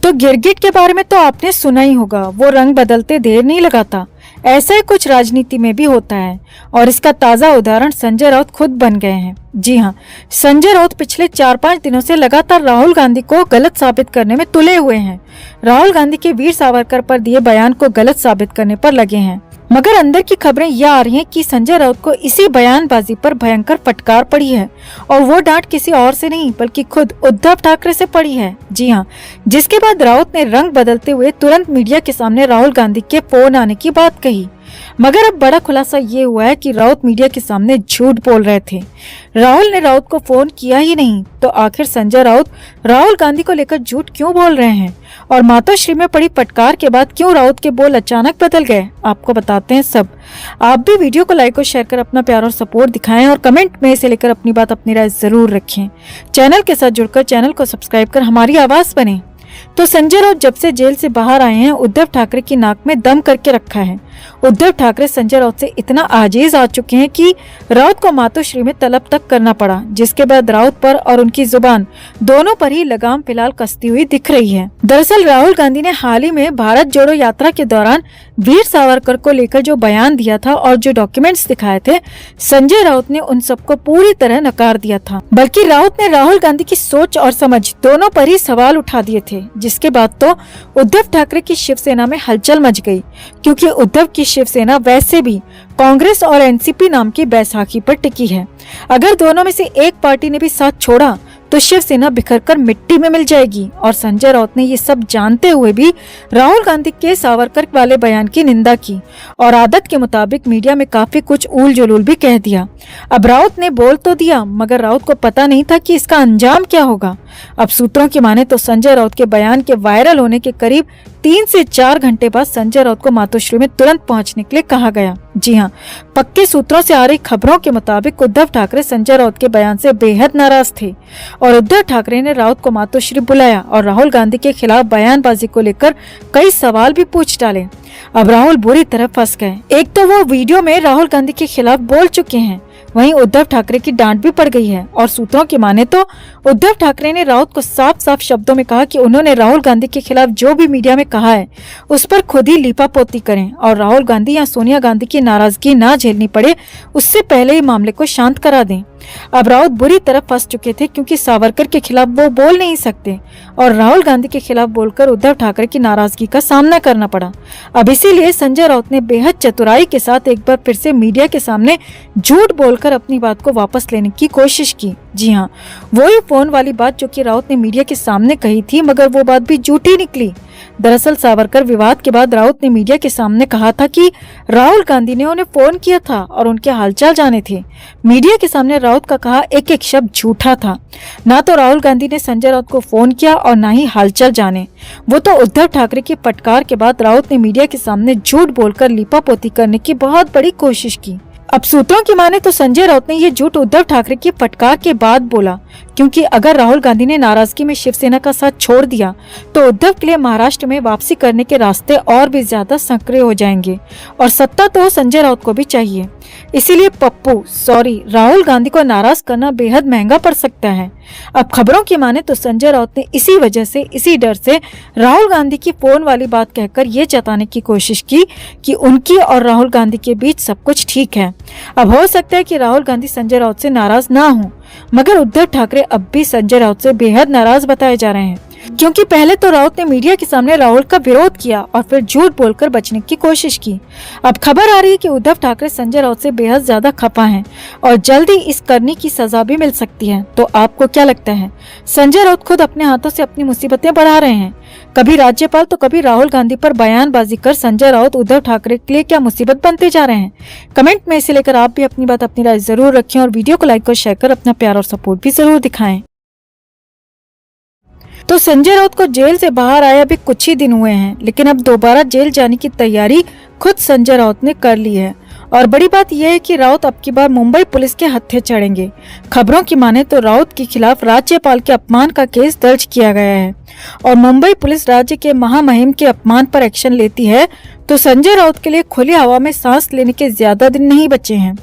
तो गिरगिट के बारे में तो आपने सुना ही होगा, वो रंग बदलते देर नहीं लगाता। ऐसा ही कुछ राजनीति में भी होता है और इसका ताजा उदाहरण संजय राउत खुद बन गए हैं। जी हाँ, संजय राउत पिछले 4-5 दिनों से लगातार राहुल गांधी को गलत साबित करने में तुले हुए हैं। राहुल गांधी के वीर सावरकर पर दिए बयान को गलत साबित करने पर लगे हैं, मगर अंदर की खबरें यह आ रही हैं कि संजय राउत को इसी बयानबाजी पर भयंकर फटकार पड़ी है और वो डांट किसी और से नहीं बल्कि खुद उद्धव ठाकरे से पड़ी है। जी हाँ, जिसके बाद राउत ने रंग बदलते हुए तुरंत मीडिया के सामने राहुल गांधी के फोन आने की बात कही। मगर अब बड़ा खुलासा ये हुआ है कि राउत मीडिया के सामने झूठ बोल रहे थे। राहुल ने राउत को फोन किया ही नहीं, तो आखिर संजय राउत राहुल गांधी को लेकर झूठ क्यों बोल रहे हैं और मातोश्री में पड़ी फटकार के बाद क्यों राउत के बोल अचानक बदल गए, आपको बताते हैं सब। आप भी वीडियो को लाइक और शेयर कर अपना प्यार और सपोर्ट दिखाएं और कमेंट में से लेकर अपनी बात अपनी राय जरूर रखें। चैनल के साथ जुड़कर चैनल को सब्सक्राइब कर हमारी आवाज बने। तो संजय राउत जब से जेल से बाहर आए हैं, उद्धव ठाकरे की नाक में दम करके रखा है। उद्धव ठाकरे संजय राउत से इतना आजीज आ चुके हैं कि राउत को मातोश्री में तलब तक करना पड़ा, जिसके बाद राउत पर और उनकी जुबान दोनों पर ही लगाम फिलहाल कसती हुई दिख रही है। दरअसल राहुल गांधी ने हाल ही में भारत जोड़ो यात्रा के दौरान वीर सावरकर को लेकर जो बयान दिया था और जो डॉक्यूमेंट्स दिखाए थे, संजय राउत ने उन सबको पूरी तरह नकार दिया था। बल्कि राउत ने राहुल गांधी की सोच और समझ दोनों पर ही सवाल उठा दिए थे, जिसके बाद तो उद्धव ठाकरे की शिवसेना में हलचल मच गई, क्योंकि उद्धव की शिवसेना वैसे भी कांग्रेस और एनसीपी नाम की बैसाखी पर टिकी है। अगर दोनों में से एक पार्टी ने भी साथ छोड़ा तो शिवसेना बिखरकर मिट्टी में मिल जाएगी। और संजय राउत ने ये सब जानते हुए भी राहुल गांधी के सावरकर वाले बयान की निंदा की और आदत के मुताबिक मीडिया में काफी कुछ ऊल जुलूल भी कह दिया। अब राउत ने बोल तो दिया, मगर राउत को पता नहीं था कि इसका अंजाम क्या होगा। अब सूत्रों की माने तो संजय राउत के बयान के वायरल होने के करीब 3 से 4 घंटे बाद संजय राउत को मातोश्री में तुरंत पहुंचने के लिए कहा गया। जी हाँ, पक्के सूत्रों से आ रही खबरों के मुताबिक उद्धव ठाकरे संजय राउत के बयान से बेहद नाराज थे और उद्धव ठाकरे ने राउत को मातोश्री बुलाया और राहुल गांधी के खिलाफ बयानबाजी को लेकर कई सवाल भी पूछ डाले। अब राहुल बुरी तरह फंस गए। एक तो वो वीडियो में राहुल गांधी के खिलाफ बोल चुके हैं, वहीं उद्धव ठाकरे की डांट भी पड़ गई है और सूत्रों की माने तो उद्धव ठाकरे ने राउत को साफ साफ शब्दों में कहा कि उन्होंने राहुल गांधी के खिलाफ जो भी मीडिया में कहा है उस पर खुद ही लीपापोती करें और राहुल गांधी या सोनिया गांधी की नाराजगी ना झेलनी पड़े, उससे पहले ही मामले को शांत करा दें। अब राउत बुरी तरह फंस चुके थे, क्योंकि सावरकर के खिलाफ वो बोल नहीं सकते और राहुल गांधी के खिलाफ बोलकर उद्धव ठाकरे की नाराजगी का सामना करना पड़ा। अब इसीलिए संजय राउत ने बेहद चतुराई के साथ एक बार फिर से मीडिया के सामने झूठ बोलकर अपनी बात को वापस लेने की कोशिश की। जी हाँ, वही फोन वाली बात जो कि राउत ने मीडिया के सामने कही थी, मगर वो बात भी झूठी निकली। दरअसल सावरकर विवाद के बाद राउत ने मीडिया के सामने कहा था कि राहुल गांधी ने उन्हें फोन किया था और उनके हालचाल जाने थे। मीडिया के सामने राउत का कहा एक एक शब्द झूठा था। ना तो राहुल गांधी ने संजय राउत को फोन किया और ना ही हालचाल जाने। वो तो उद्धव ठाकरे की फटकार के बाद राउत ने मीडिया के सामने झूठ बोलकर लीपापोती करने की बहुत बड़ी कोशिश की। अब सूत्रों की माने तो संजय राउत ने ये झूठ उद्धव ठाकरे की फटकार के बाद बोला, क्योंकि अगर राहुल गांधी ने नाराजगी में शिवसेना का साथ छोड़ दिया तो उद्धव के लिए महाराष्ट्र में वापसी करने के रास्ते और भी ज्यादा सक्रिय हो जाएंगे और सत्ता तो संजय राउत को भी चाहिए। इसीलिए राहुल गांधी को नाराज करना बेहद महंगा पड़ सकता है। अब खबरों की माने तो संजय राउत ने इसी वजह से, इसी डर से राहुल गांधी की फोन वाली बात कहकर ये जताने की कोशिश की कि उनकी और राहुल गांधी के बीच सब कुछ ठीक है। अब हो सकता है कि राहुल गांधी संजय राउत से नाराज ना हो, मगर उद्धव ठाकरे अब भी संजय राउत से बेहद नाराज बताए जा रहे हैं, क्योंकि पहले तो राउत ने मीडिया के सामने राहुल का विरोध किया और फिर झूठ बोलकर बचने की कोशिश की। अब खबर आ रही है कि उद्धव ठाकरे संजय राउत से बेहद ज्यादा खफा हैं और जल्दी इस करनी की सजा भी मिल सकती है। तो आपको क्या लगता है? संजय राउत खुद अपने हाथों से अपनी मुसीबतें बढ़ा रहे हैं। कभी राज्यपाल तो कभी राहुल गांधी पर बयानबाजी कर संजय राउत उद्धव ठाकरे के लिए क्या मुसीबत बनते जा रहे हैं? कमेंट में इसे लेकर आप भी अपनी बात अपनी राय जरूर रखें और वीडियो को लाइक और शेयर कर अपना प्यार और सपोर्ट भी जरूर दिखाएं। तो संजय राउत को जेल से बाहर आए अभी कुछ ही दिन हुए हैं, लेकिन अब दोबारा जेल जाने की तैयारी खुद संजय राउत ने कर ली है। और बड़ी बात यह है कि राउत अब की बार मुंबई पुलिस के हत्थे चढ़ेंगे। खबरों की माने तो राउत के खिलाफ राज्यपाल के अपमान का केस दर्ज किया गया है और मुंबई पुलिस राज्य के महामहिम के अपमान पर एक्शन लेती है तो संजय राउत के लिए खुली हवा में सांस लेने के ज्यादा दिन नहीं बचे हैं।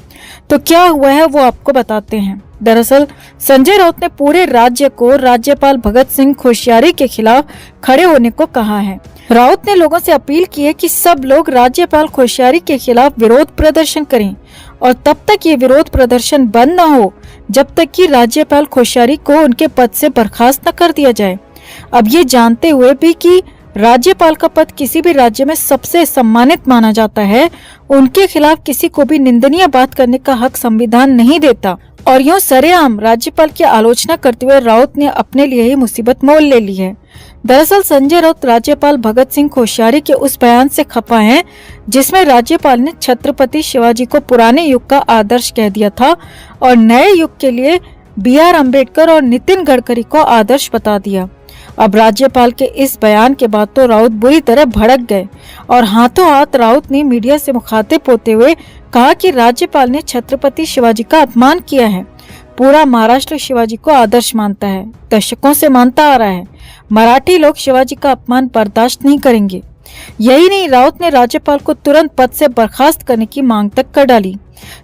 तो क्या हुआ है वो आपको बताते हैं। दरअसल संजय राउत ने पूरे राज्य को राज्यपाल भगत सिंह कोश्यारी के खिलाफ खड़े होने को कहा है। राउत ने लोगों से अपील की है कि सब लोग राज्यपाल कोश्यारी के खिलाफ विरोध प्रदर्शन करें और तब तक ये विरोध प्रदर्शन बंद न हो जब तक कि राज्यपाल कोश्यारी को उनके पद से बर्खास्त न कर दिया जाए। अब ये जानते हुए भी कि राज्यपाल का पद किसी भी राज्य में सबसे सम्मानित माना जाता है, उनके खिलाफ किसी को भी निंदनीय बात करने का हक संविधान नहीं देता और यूं सरेआम राज्यपाल की आलोचना करते हुए राउत ने अपने लिए ही मुसीबत मोल ले ली है। दरअसल संजय राउत राज्यपाल भगत सिंह कोश्यारी के उस बयान से खफा हैं जिसमें राज्यपाल ने छत्रपति शिवाजी को पुराने युग का आदर्श कह दिया था और नए युग के लिए BR अम्बेडकर और नितिन गडकरी को आदर्श बता दिया। अब राज्यपाल के इस बयान के बाद तो राउत बुरी तरह भड़क गए और हाथों हाथ राउत ने मीडिया से मुखातिब होते हुए कहा कि राज्यपाल ने छत्रपति शिवाजी का अपमान किया है। पूरा महाराष्ट्र शिवाजी को आदर्श मानता है, दशकों से मानता आ रहा है। मराठी लोग शिवाजी का अपमान बर्दाश्त नहीं करेंगे। यही नहीं, राउत ने राज्यपाल को तुरंत पद से बर्खास्त करने की मांग तक कर डाली।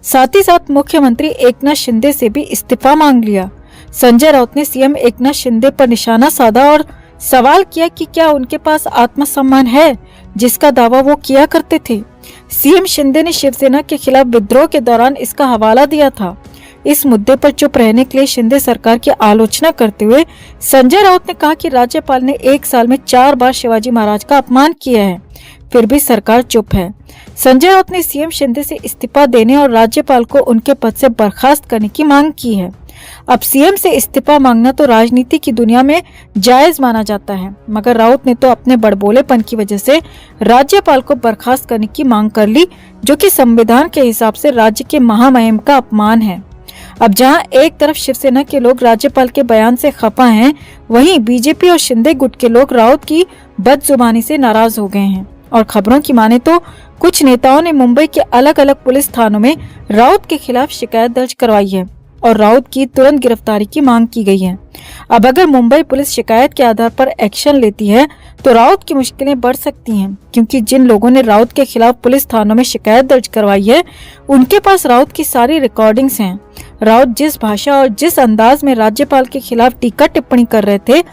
साथ ही साथ मुख्यमंत्री एकनाथ शिंदे से भी इस्तीफा मांग लिया। संजय राउत ने सीएम एकनाथ शिंदे पर निशाना साधा और सवाल किया कि क्या उनके पास आत्मसम्मान है जिसका दावा वो किया करते थे। सीएम शिंदे ने शिवसेना के खिलाफ विद्रोह के दौरान इसका हवाला दिया था। इस मुद्दे पर चुप रहने के लिए शिंदे सरकार की आलोचना करते हुए संजय राउत ने कहा कि राज्यपाल ने 1 साल में 4 बार शिवाजी महाराज का अपमान किया है, फिर भी सरकार चुप है। संजय राउत ने सीएम शिंदे से इस्तीफा देने और राज्यपाल को उनके पद से बर्खास्त करने की मांग की है। अब सीएम से इस्तीफा मांगना तो राजनीति की दुनिया में जायज माना जाता है, मगर राउत ने तो अपने बड़बोलेपन की वजह से राज्यपाल को बर्खास्त करने की मांग कर ली, जो कि संविधान के हिसाब से राज्य के महामहिम का अपमान है। अब जहां एक तरफ शिवसेना के लोग राज्यपाल के बयान से खफा हैं, वहीं बीजेपी और शिंदे गुट के लोग राउत की बदजुबानी से नाराज हो गए हैं और खबरों की माने तो कुछ नेताओं ने मुंबई के अलग अलग पुलिस थानों में राउत के खिलाफ शिकायत दर्ज करवाई है और राउत की तुरंत गिरफ्तारी की मांग की गई है। अब अगर मुंबई पुलिस शिकायत के आधार पर एक्शन लेती है तो राउत की मुश्किलें बढ़ सकती हैं, क्योंकि जिन लोगों ने राउत के खिलाफ पुलिस थानों में शिकायत दर्ज करवाई है उनके पास राउत की सारी रिकॉर्डिंग्स हैं। राउत जिस भाषा और जिस अंदाज में राज्यपाल के खिलाफ टीका टिप्पणी कर रहे थे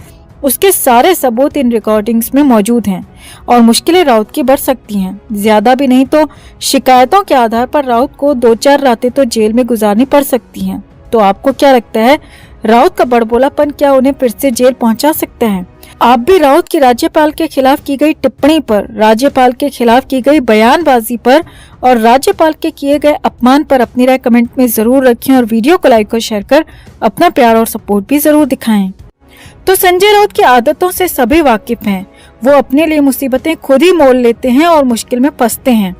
उसके सारे सबूत इन रिकॉर्डिंग्स में मौजूद हैं और मुश्किलें राउत की बढ़ सकती हैं। ज्यादा भी नहीं तो शिकायतों के आधार पर राउत को 2-4 रातें तो जेल में गुजारनी पड़ सकती हैं। तो आपको क्या लगता है, राउत का बड़बोलापन क्या उन्हें फिर से जेल पहुंचा सकता है? आप भी राउत की राज्यपाल के खिलाफ की गई टिप्पणी पर, राज्यपाल के खिलाफ की गई बयानबाजी पर और राज्यपाल के किए गए अपमान पर अपनी राय कमेंट में जरूर रखें और वीडियो को लाइक और शेयर कर अपना प्यार और सपोर्ट भी जरूर दिखाएं। तो संजय राउत की आदतों से सभी वाकिफ हैं। वो अपने लिए मुसीबतें खुद ही मोल लेते हैं और मुश्किल में फंसते हैं।